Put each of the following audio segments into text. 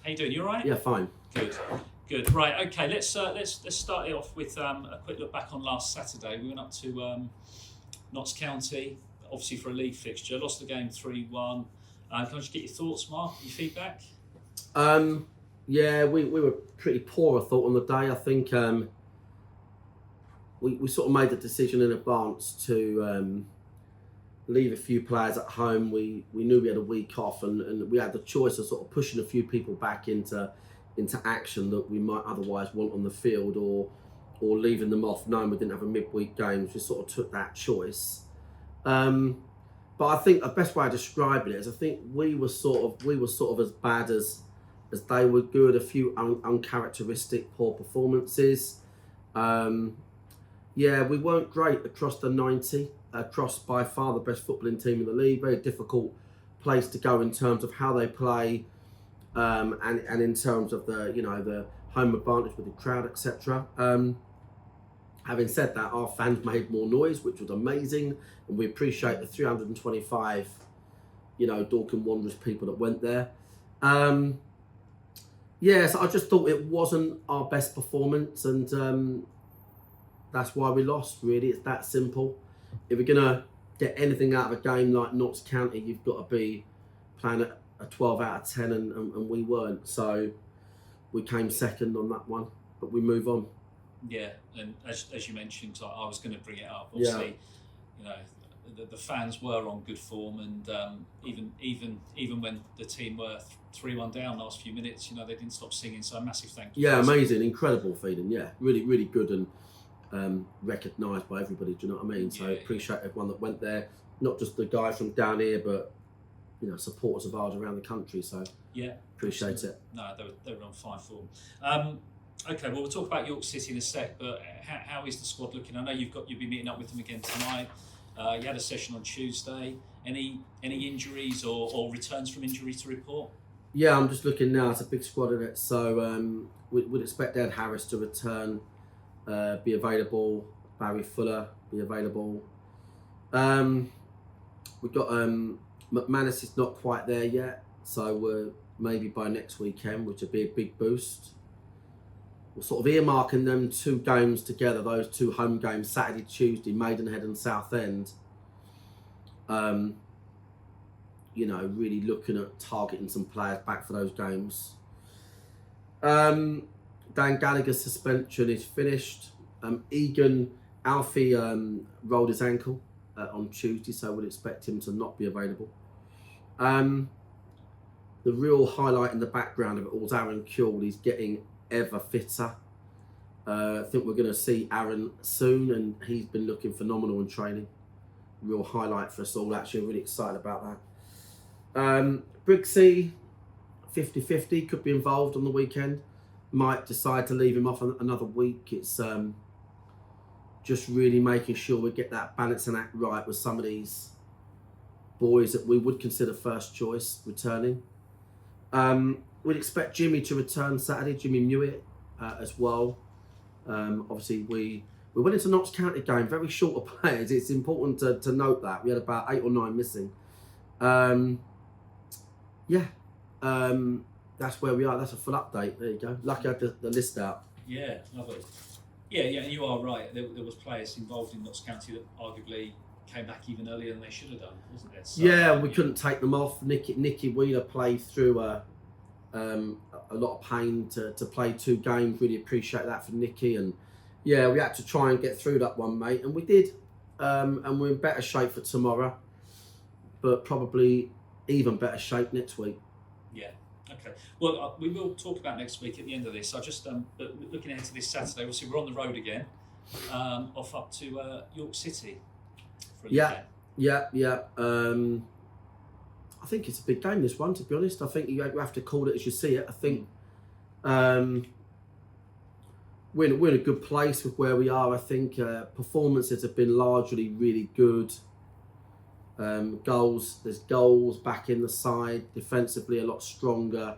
How you doing? You all right? Yeah, fine. Good. Good. Right. Okay. Let's start it off with a quick look back on last Saturday. We went up to Notts County, obviously for a league fixture. Lost the game 3-1. Can I just get your thoughts, Mark? Your feedback? Yeah, we were pretty poor, I thought, on the day. I think we sort of made the decision in advance to leave a few players at home. We knew we had a week off, and we had the choice of sort of pushing a few people back into action that we might otherwise want on the field, or leaving them off knowing we didn't have a midweek game. We sort of took that choice. But I think the best way of describing it is I think we were sort of as bad as they were good. A few uncharacteristic poor performances. Yeah, we weren't great across the 90, across by far the best footballing team in the league. Very difficult place to go in terms of how they play, and in terms of the home advantage with the crowd, etc. Having said that, our fans made more noise, which was amazing, and we appreciate the 325, Dorking Wanderers people that went there. So I just thought it wasn't our best performance, and that's why we lost, really. It's that simple. If we're going to get anything out of a game like Notts County, you've got to be playing at a 12 out of 10, and we weren't. So we came second on that one, but we move on. Yeah, and as you mentioned, I was going to bring it up. Obviously, the fans were on good form, and even when the team were 3-1 down last few minutes, they didn't stop singing. So a massive thank you. Yeah, amazing, incredible feeling. Yeah, really, really good, and recognised by everybody. Do you know what I mean? So appreciate everyone that went there, not just the guys from down here, but supporters of ours around the country. So appreciate it. No, they were on fine form. Okay, well, we'll talk about York City in a sec, but how is the squad looking? I know you'll be meeting up with them again tonight. You had a session on Tuesday. Any injuries or returns from injury to report? Yeah, I'm just looking now. It's a big squad in it, so we'd expect Ed Harris to return, be available. Barry Fuller be available. We've got McManus is not quite there yet, so we're maybe by next weekend, which would be a big boost. We're sort of earmarking them 2 games together, those 2 home games, Saturday, Tuesday, Maidenhead and Southend. Really looking at targeting some players back for those games. Dan Gallagher's suspension is finished. Egan Alfie rolled his ankle on Tuesday, so we'd expect him to not be available. The real highlight in the background of it all is Aaron Kuehl. He's getting ever fitter. I think we're going to see Aaron soon, and he's been looking phenomenal in training. Real highlight for us all, actually. I'm really excited about that. Brixie, 50-50, could be involved on the weekend. Might decide to leave him off another week. It's just really making sure we get that balancing act right with some of these boys that we would consider first choice returning. We'd expect Jimmy to return Saturday, Jimmy Mewett as well. Obviously, we went into Notts County game, very short of players. It's important to note that. We had about 8 or 9 missing. That's where we are. That's a full update. There you go. Lucky I had the list out. Yeah, lovely. Yeah, you are right. There was players involved in Notts County that arguably came back even earlier than they should have done, wasn't there? So, we couldn't take them off. Nicky Wheeler played through a lot of pain to play 2 games. Really appreciate that for Nicky, and we had to try and get through that one, mate, and we did. And we're in better shape for tomorrow, but probably even better shape next week. Yeah. Okay. Well, we will talk about next week at the end of this. I just but looking ahead to this Saturday. Obviously, we're on the road again, off up to York City for a weekend. Yeah. I think it's a big game, this one, to be honest. I think you have to call it as you see it. I think we're in a good place with where we are. I think performances have been largely really good. There's goals back in the side. Defensively, a lot stronger.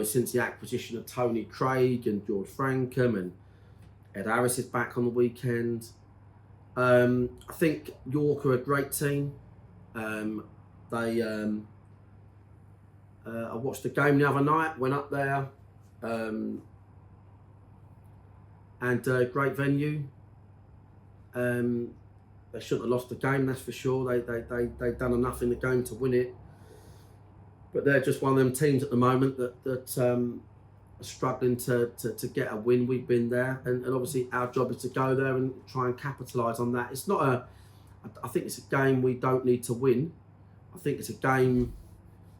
Since the acquisition of Tony Craig and George Frankham, and Ed Harris is back on the weekend. I think York are a great team. They I watched the game the other night, went up there, and great venue. They shouldn't have lost the game, that's for sure. They done enough in the game to win it. But they're just one of them teams at the moment that are struggling to get a win. We've been there, and obviously our job is to go there and try and capitalise on that. It's not I think it's a game we don't need to win. I think it's a game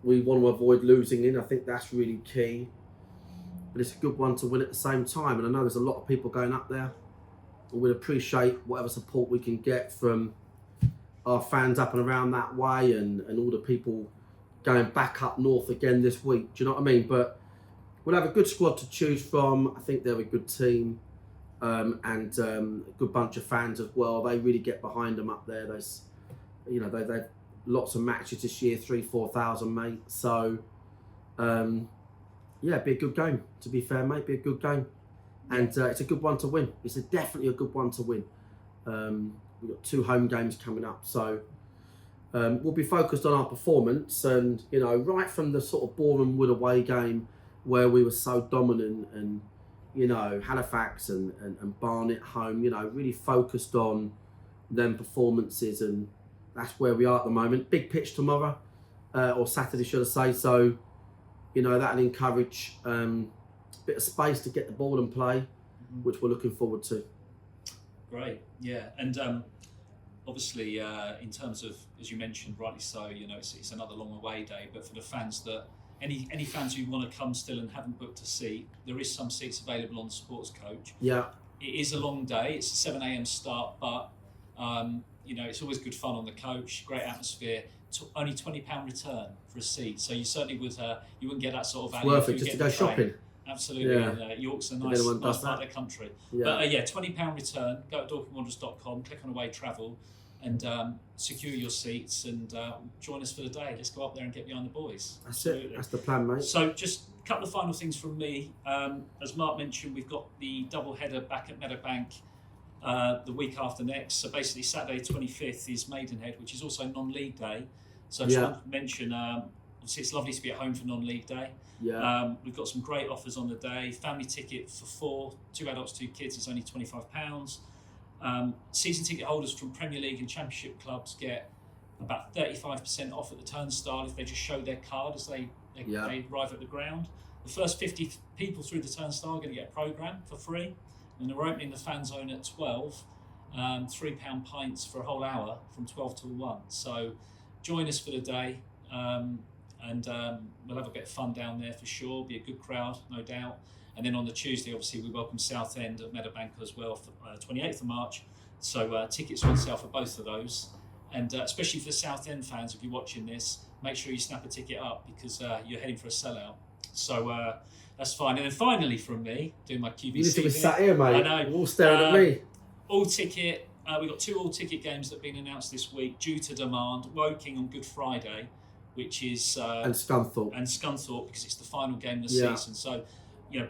we want to avoid losing in. I think that's really key. But it's a good one to win at the same time. And I know there's a lot of people going up there. And we'd appreciate whatever support we can get from our fans up and around that way, and all the people going back up north again this week. Do you know what I mean? But we'll have a good squad to choose from. I think they're a good team, and a good bunch of fans as well. They really get behind them up there. There's, they've lots of matches this year, 3,000-4,000, mate. So, it'd be a good game. To be fair, mate, be a good game, and it's a good one to win. It's definitely a good one to win. We've got 2 home games coming up, so. We'll be focused on our performance, and right from the sort of Boreham Wood away game where we were so dominant, and Halifax and Barnet home, really focused on them performances, and that's where we are at the moment. Big pitch tomorrow, or Saturday should I say, so that'll encourage a bit of space to get the ball and play, which we're looking forward to. Great, yeah, and obviously, in terms of, as you mentioned, rightly so, it's another long away day. But for the fans that any fans who want to come still and haven't booked a seat, there is some seats available on the Sports Coach. Yeah, it is a long day. It's a 7 a.m. start, but it's always good fun on the coach. Great atmosphere. Only £20 return for a seat, so you certainly would you wouldn't get that sort of value. It's worth it just to go shopping. Absolutely, yeah. York's a nice part of the country. Yeah. But £20 return. Go to dorkingwanderers.com, click on away travel, and secure your seats and join us for the day. Let's go up there and get behind the boys. That's Absolutely. it. That's the plan, mate. So just a couple of final things from me. As Marc mentioned, we've got the double header back at Meadowbank the week after next. So basically Saturday 25th is Maidenhead, which is also non-league day. So I just wanted to mention, obviously it's lovely to be at home for non-league day. Yeah. We've got some great offers on the day. Family ticket for 4, 2 adults, 2 kids is only £25. Season ticket holders from Premier League and Championship clubs get about 35% off at the turnstile if they just show their card as they arrive at the ground. The first 50 people through the turnstile are going to get a programme for free, and we're opening the fan zone at 12. £3 pints for a whole hour from 12 till 1. So join us for the day, and we'll have a bit of fun down there for sure. Be a good crowd, no doubt. And then on the Tuesday, obviously, we welcome Southend at Meadowbank as well for 28th of March. So tickets are on sale for both of those. And especially for Southend fans, if you're watching this, make sure you snap a ticket up because you're heading for a sellout. So that's fine. And then finally from me, doing my QVC. You need to be sat here, mate. I know. You're all staring at me. All ticket. We've got 2 all-ticket games that have been announced this week due to demand. Woking on Good Friday, which is... and Scunthorpe. And Scunthorpe, because it's the final game of the season. So,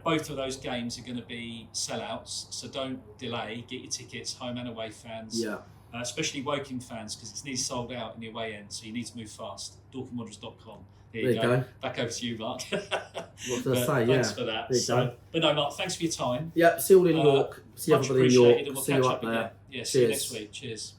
both of those games are going to be sellouts. So don't delay. Get your tickets, home and away fans. Yeah. Especially Woking fans, because it's nearly sold out in the away end. So you need to move fast. DorkingWanderers.com. There you go. Back over to you, Marc. What did I say? Thanks for that. But no, Marc, thanks for your time. Yep, see you all in York. See everybody in York. And we'll see catch you up there. again. Yeah, see you next week. Cheers.